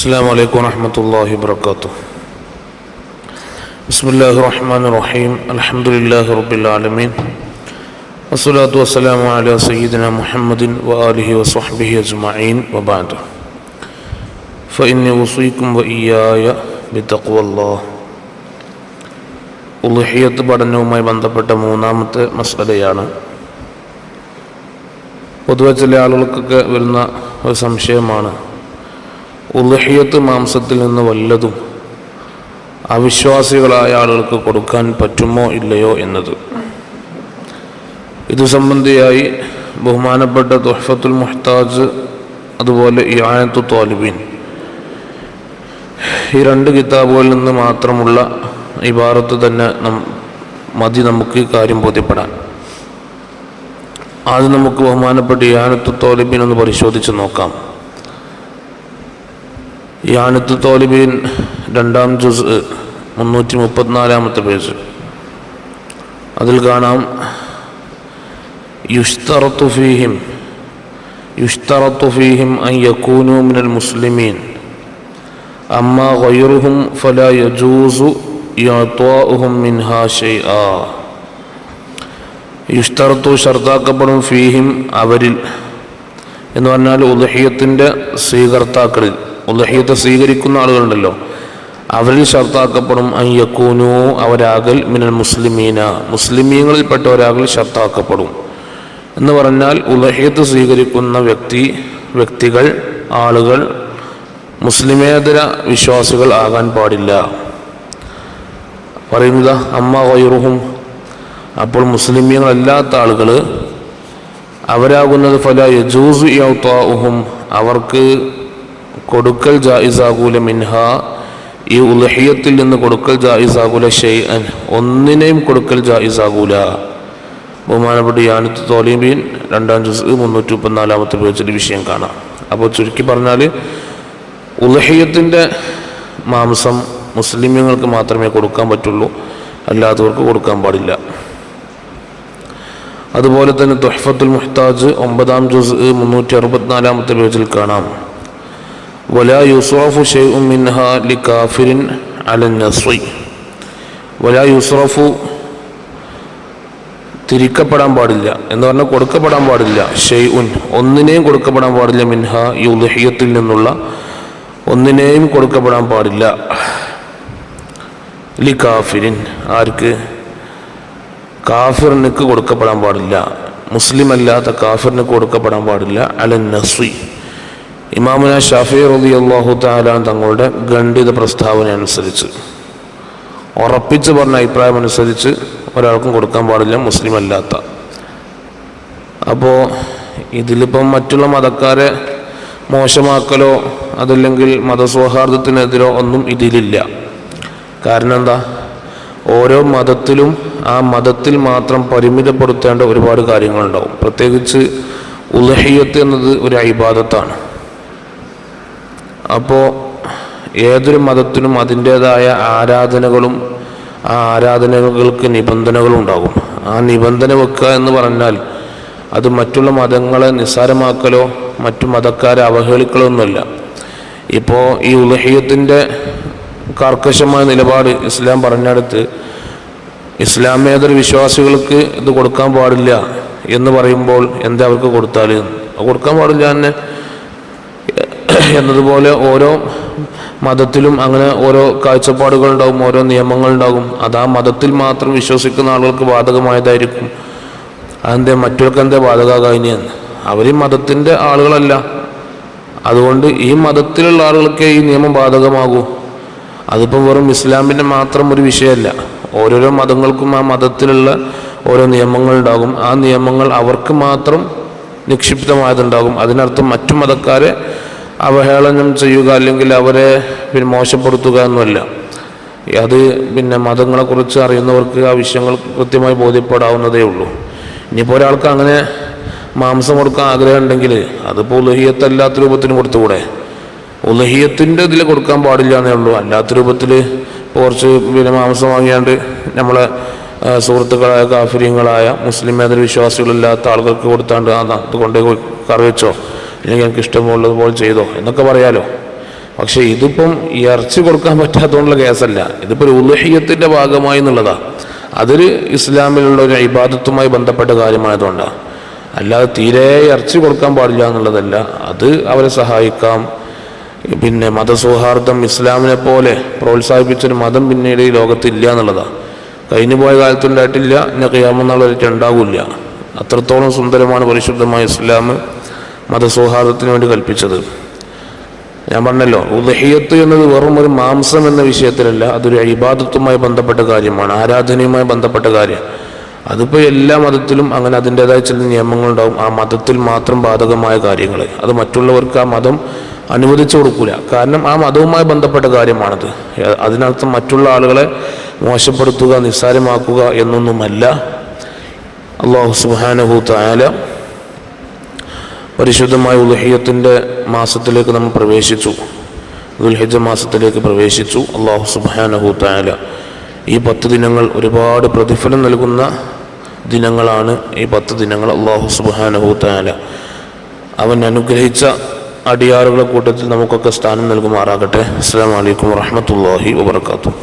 السلام عليكم ورحمة الله وبركاته. بسم الله الرحمن الرحيم. الحمد لله رب العالمين والصلاة والسلام على سيدنا محمد وآله وصحبه أجمعين وبعد فإني أوصيكم وإياي بتقوى الله. ഉളുഹിയ്യത്ത് പഠനവുമായി ബന്ധപ്പെട്ട മൂന്നാമത്തെ മസ്അലയാണ്. പൊതുവെ ചില ആളുകൾക്കൊക്കെ വരുന്ന ഒരു സംശയമാണ്, ഉളുഹിയ്യത്ത് മാംസത്തിൽ നിന്ന് വല്ലതും അവിശ്വാസികളായ ആളുകൾക്ക് കൊടുക്കാൻ പറ്റുമോ ഇല്ലയോ എന്നത്. ഇതു സംബന്ധിയായി ബഹുമാനപ്പെട്ട തുഹ്ഫത്തുൽ മുഹ്താജ് അതുപോലെ ഇആനത്തു ത്വാലിബീൻ ഈ രണ്ട് കിതാബുകളിൽ നിന്ന് മാത്രമുള്ള ഇബാറത്ത് തന്നെ മതി നമുക്ക് കാര്യം ബോധ്യപ്പെടാൻ. ആദ്യം നമുക്ക് ബഹുമാനപ്പെട്ട ഇആനത്തു ത്വാലിബീൻ ഒന്ന് പരിശോധിച്ച് നോക്കാം. ഇആനത്തു ത്വാലിബീൻ രണ്ടാം ജുസ് 334-ാമത്തെ പേജ്. അതിൽ കാണാം, യുഷ്തറത്തു ഫീഹിം അൻ യകൂനു മിനൽ മുസ്ലിമീൻ അമ്മാ ഗൈറുഹും ഫലാ യജൂസു ഇഅ്താഉഹും മിൻഹാ ശൈആ. യുഷ്തറത്തു ഷർത്താക്കപ്പെടും, ഫീഹിം അവരിൽ എന്ന് പറഞ്ഞാൽ ഉളുഹിയ്യത്തിൻ്റെ സ്വീകർത്താക്കളിൽ, ഉളുഹിയ്യത്ത് സ്വീകരിക്കുന്ന ആളുകളുണ്ടല്ലോ, അവരിൽ ഷർത്താക്കപ്പെടും അൻ യകൂനു അവരാകൽ മിനൽ മുസ്ലിമീന മുസ്ലിമീങ്ങളിൽപ്പെട്ടവരാകൽ ഷർത്താക്കപ്പെടും എന്ന് പറഞ്ഞാൽ ഉളുഹിയ്യത്ത് സ്വീകരിക്കുന്ന വ്യക്തികൾ ആളുകൾ മുസ്ലിമേതര വിശ്വാസികൾ ആകാൻ പാടില്ല. പറയുന്നത് അമ്മ ഗൈറുഹും, അപ്പോൾ മുസ്ലിമീങ്ങളല്ലാത്ത ആളുകൾ അവരാകുന്നത് ഫലാ യജൂസു ഇഅ്താഉഹും അവർക്ക് കൊടുക്കൽ ജായിസാകൂല മിൻഹ ഈ ഉളുഹിയ്യത്തിൽ നിന്ന് കൊടുക്കൽ ജായിസാകൂല ഷൈഅൻ ഒന്നിനെയും കൊടുക്കൽ ജായിസാകൂല. ബഹുമാനപ്പെട്ട ഇആനത്തു ത്വാലിബീൻ രണ്ടാം ജുസ് 334-ാമത്തെ പേജിൽ വിഷയം കാണാം. അപ്പോൾ ചുരുക്കി പറഞ്ഞാൽ ഉളുഹിയ്യത്തിൻ്റെ മാംസം മുസ്ലിമീങ്ങൾക്ക് മാത്രമേ കൊടുക്കാൻ പറ്റുള്ളൂ, അല്ലാത്തവർക്ക് കൊടുക്കാൻ പാടില്ല. അതുപോലെ തന്നെ തുഹ്ഫത്തുൽ മുഹ്താജ് 9-ാം ജുസ് 364-ാമത്തെ പേജിൽ കാണാം, വലാ യുസ്റഫു ശൈഉൻ മിൻഹാ ലികാഫിരിൻ അലൻ നസ്രി. വലാ യുസ്റഫു തിരിക്കപ്പെടാൻ പാടില്ല എന്ന് പറഞ്ഞാൽ കൊടുക്കപ്പെടാൻ പാടില്ല, ഷൈഉൻ ഒന്നിനെയും കൊടുക്കപ്പെടാൻ പാടില്ല, മിൻഹ ഈ ഉളുഹിയ്യത്തിൽ നിന്നുള്ള ഒന്നിനെയും കൊടുക്കപ്പെടാൻ പാടില്ല, ലികാഫിരിൻ ആർക്ക്, കാഫിറിനക്ക് കൊടുക്കപ്പെടാൻ പാടില്ല, മുസ്ലിം അല്ലാത്ത കാഫിറിനക്ക് കൊടുക്കപ്പെടാൻ പാടില്ല, അലൻ നസ്രി. ഇമാമുന ഷാഫിഈ റളിയല്ലാഹു തആല തങ്ങളുടെ ഖണ്ഡിത പ്രസ്താവന അനുസരിച്ച്, ഉറപ്പിച്ച് പറഞ്ഞ അഭിപ്രായം അനുസരിച്ച് ഒരാൾക്കും കൊടുക്കാൻ പാടില്ല മുസ്ലിം അല്ലാത്ത. അപ്പോൾ ഇതിലിപ്പം മറ്റുള്ള മതക്കാരെ മോശമാക്കലോ അതല്ലെങ്കിൽ മതസൗഹാർദ്ദത്തിനെതിരോ ഒന്നും ഇതിലില്ല. കാരണം എന്താ, ഓരോ മതത്തിലും ആ മതത്തിൽ മാത്രം പരിമിതപ്പെടുത്തേണ്ട ഒരുപാട് കാര്യങ്ങളുണ്ടാവും. പ്രത്യേകിച്ച് ഉളുഹിയ്യത്ത് എന്നത് ഒരു ഇബാദത്താണ്. അപ്പോൾ ഏതൊരു മതത്തിനും അതിൻ്റേതായ ആരാധനകളും ആ ആരാധനകൾക്ക് നിബന്ധനകളും ഉണ്ടാകും. ആ നിബന്ധന വെക്കുക എന്ന് പറഞ്ഞാൽ അത് മറ്റുള്ള മതങ്ങളെ നിസ്സാരമാക്കലോ മറ്റു മതക്കാരെ അവഹേളിക്കലോ ഒന്നുമല്ല. ഇപ്പോൾ ഈ ഉളുഹിയ്യത്തിൻ്റെ കർക്കശമായ നിലപാട് ഇസ്ലാം പറഞ്ഞെടുത്ത് ഇസ്ലാമേതര വിശ്വാസികൾക്ക് ഇത് കൊടുക്കാൻ പാടില്ല എന്ന് പറയുമ്പോൾ എന്താ അവർക്ക് കൊടുക്കാൻ പാടില്ല തന്നെ എന്നതുപോലെ ഓരോ മതത്തിലും അങ്ങനെ ഓരോ കാഴ്ചപ്പാടുകളുണ്ടാകും, ഓരോ നിയമങ്ങളുണ്ടാകും. അത് ആ മതത്തിൽ മാത്രം വിശ്വസിക്കുന്ന ആളുകൾക്ക് ബാധകമായതായിരിക്കും. അതെന്തേ മറ്റവർക്ക് എന്തേ ബാധകമാകാൻ? അവർ ഈ മതത്തിൻ്റെ ആളുകളല്ല, അതുകൊണ്ട് ഈ മതത്തിലുള്ള ആളുകൾക്ക് ഈ നിയമം ബാധകമാകൂ. അതിപ്പം വെറും ഇസ്ലാമിൻ്റെ മാത്രം ഒരു വിഷയമല്ല. ഓരോരോ മതങ്ങൾക്കും ആ മതത്തിലുള്ള ഓരോ നിയമങ്ങളുണ്ടാകും. ആ നിയമങ്ങൾ അവർക്ക് മാത്രം നിക്ഷിപ്തമായതുണ്ടാകും. അതിനർത്ഥം മറ്റു മതക്കാരെ അവഹേളനം ചെയ്യുക അല്ലെങ്കിൽ അവരെ മോശപ്പെടുത്തുക എന്നല്ല. അത് മതങ്ങളെക്കുറിച്ച് അറിയുന്നവർക്ക് ആ വിഷയങ്ങൾ കൃത്യമായി ബോധ്യപ്പെടാവുന്നതേ ഉള്ളൂ. ഇനിയിപ്പോൾ ഒരാൾക്ക് അങ്ങനെ മാംസം കൊടുക്കാൻ ആഗ്രഹം ഉണ്ടെങ്കിൽ അതിപ്പോൾ ഉളുഹിയ്യത്ത് അല്ലാത്ത രൂപത്തിന് കൊടുത്തുകൂടെ? ഉളുഹിയ്യത്തിൻ്റെ ഇതിൽ കൊടുക്കാൻ പാടില്ല എന്നേ ഉള്ളൂ. അല്ലാത്ത രൂപത്തിൽ കുറച്ച് മാംസം വാങ്ങിയാണ്ട് നമ്മളെ സുഹൃത്തുക്കളായ കാഫിര്യങ്ങളായ മുസ്ലിമേതര വിശ്വാസികളില്ലാത്ത ആളുകൾക്ക് കൊടുത്താണ്ട് അത് കൊണ്ടുപോയി കറി വെച്ചോ അല്ലെങ്കിൽ എനിക്ക് ഇഷ്ടമുള്ളതുപോലെ ചെയ്തോ എന്നൊക്കെ പറയാലോ. പക്ഷെ ഇതിപ്പം ഇറച്ചി കൊടുക്കാൻ പറ്റാത്തതുകൊണ്ടുള്ള കേസല്ല, ഇതിപ്പോൾ ഒരു ഉളുഹിയ്യത്തിൻ്റെ ഭാഗമായി എന്നുള്ളതാണ്. അതൊരു ഇസ്ലാമിലുള്ള ഒരു ഇബാദത്തുമായി ബന്ധപ്പെട്ട കാര്യമായതുകൊണ്ടാണ്. അല്ലാതെ തീരെ ഇറച്ചി കൊടുക്കാൻ പാടില്ല എന്നുള്ളതല്ല. അത് അവരെ സഹായിക്കാം. പിന്നെ മതസൗഹാർദ്ദം ഇസ്ലാമിനെ പോലെ പ്രോത്സാഹിപ്പിച്ചൊരു മതം പിന്നീട് ഈ ലോകത്തില്ല എന്നുള്ളതാണ്. കഴിഞ്ഞു പോയ കാലത്തുണ്ടായിട്ടില്ല, ഇനി ഖിയാമത്ത് നാൾ വരെ ഉണ്ടാകില്ല. അത്രത്തോളം സുന്ദരമാണ് പരിശുദ്ധമായ ഇസ്ലാം മതസൗഹാർദ്ദത്തിന് വേണ്ടി കൽപ്പിച്ചത്. ഞാൻ പറഞ്ഞല്ലോ, ഉദ്ഹിയ്യത്ത് എന്നത് വെറും ഒരു മാംസം എന്ന വിഷയത്തിലല്ല, അതൊരു ഇബാദത്തുമായി ബന്ധപ്പെട്ട കാര്യമാണ്, ആരാധനയുമായി ബന്ധപ്പെട്ട കാര്യം. അതിപ്പോൾ എല്ലാ മതത്തിലും അങ്ങനെ അതിൻ്റെതായ ചില നിയമങ്ങളുണ്ടാവും, ആ മതത്തിൽ മാത്രം ബാധകമായ കാര്യങ്ങൾ. അത് മറ്റുള്ളവർക്ക് ആ മതം അനുവദിച്ചു കൊടുക്കില്ല, കാരണം ആ മതവുമായി ബന്ധപ്പെട്ട കാര്യമാണത്. അതിനർത്ഥം മറ്റുള്ള ആളുകളെ മോശപ്പെടുത്തുക, നിസ്സാരമാക്കുക എന്നൊന്നുമല്ല. അല്ലാഹു സുബ്ഹാനഹു തആല പരിശുദ്ധമായ ഉളുഹിയ്യത്തിൻ്റെ മാസത്തിലേക്ക് നമ്മൾ പ്രവേശിച്ചു, ദുൽഹിജ്ജ മാസത്തിലേക്ക് പ്രവേശിച്ചു. അല്ലാഹു സുബ്ഹാനഹു തആല ഈ 10 ദിനങ്ങൾ ഒരുപാട് പ്രതിഫലം നൽകുന്ന ദിനങ്ങളാണ്. ഈ 10 ദിനങ്ങൾ അല്ലാഹു സുബ്ഹാനഹു തആല അവൻ അനുഗ്രഹിച്ച അടിയാറുകളുടെ കൂട്ടത്തിൽ നമുക്കൊക്കെ സ്ഥാനം നൽകുമാറാകട്ടെ. അസ്സലാമു അലൈക്കും വറഹ്മത്തുള്ളാഹി വബറകാതുഹു.